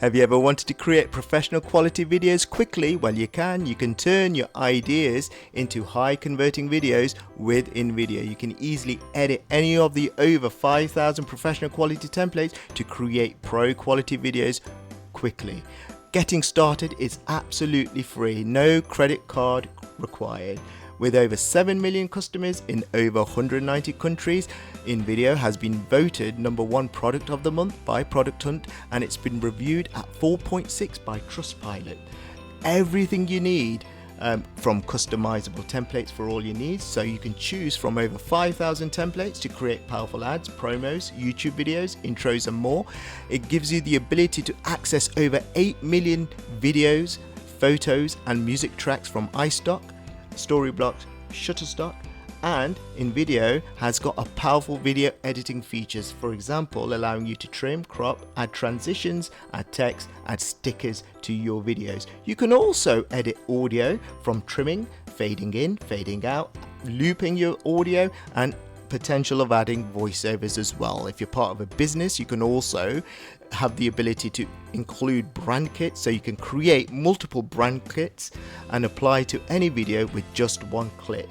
Have you ever wanted to create professional quality videos quickly? Well, you can turn your ideas into high converting videos with InVideo. You can easily edit any of the over 5,000 professional quality templates to create pro quality videos quickly. Getting started is absolutely free, no credit card required. With over 7 million customers in over 190 countries, InVideo has been voted #1 product of the month by Product Hunt, and it's been reviewed at 4.6 by Trustpilot. Everything you need from customizable templates for all your needs, so you can choose from over 5,000 templates to create powerful ads, promos, YouTube videos, intros and more. It gives you the ability to access over 8 million videos, photos and music tracks from iStock, Storyblocks, Shutterstock, and InVideo has got a powerful video editing features, for example allowing you to trim, crop, add transitions, add text, add stickers to your videos. You can also edit audio from trimming, fading in, fading out, looping your audio, and potential of adding voiceovers as well. If you're part of a business, you can also have the ability to include brand kits, so you can create multiple brand kits and apply to any video with just one click.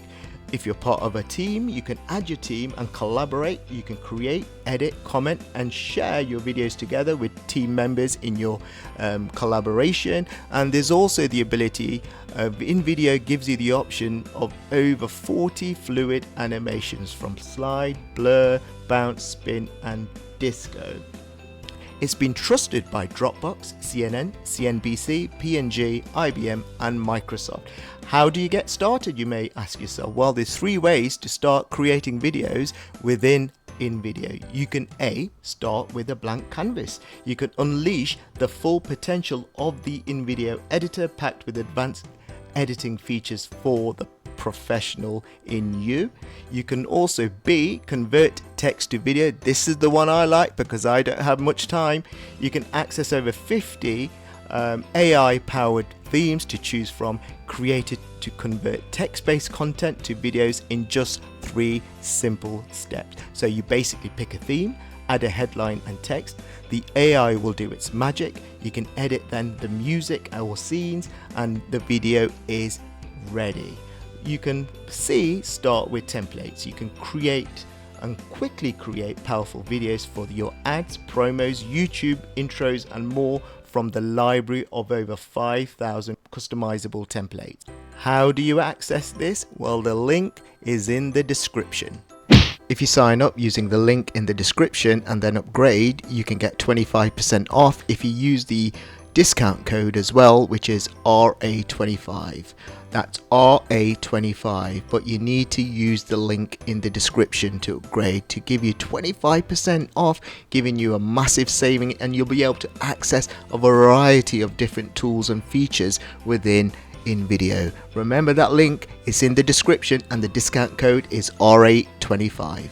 If you're part of a team, you can add your team and collaborate. You can create, edit, comment and share your videos together with team members in your collaboration. And there's also the ability of InVideo gives you the option of over 40 fluid animations from slide, blur, bounce, spin and disco. It's been trusted by Dropbox, CNN, CNBC, P&G, IBM and Microsoft. How do you get started, you may ask yourself? Well, there's 3 ways to start creating videos within InVideo. You can start with a blank canvas. You can unleash the full potential of the InVideo editor packed with advanced editing features for the professional in you. You can also convert text to video. This is the one I like because I don't have much time. You can access over 50 AI powered themes to choose from, created to convert text-based content to videos in just 3 simple steps. So you basically pick a theme, add a headline and text. The AI will do its magic. You can edit then the music or scenes and the video is ready. You can start with templates. You can create and quickly create powerful videos for your ads, promos, YouTube intros and more from the library of over 5,000 customizable templates. How do you access this? Well, the link is in the description. If you sign up using the link in the description and then upgrade, you can get 25% off if you use the discount code as well, which is RA25. That's RA25, but you need to use the link in the description to upgrade to give you 25% off, giving you a massive saving, and you'll be able to access a variety of different tools and features within InVideo. Remember, that link is in the description and the discount code is RA25.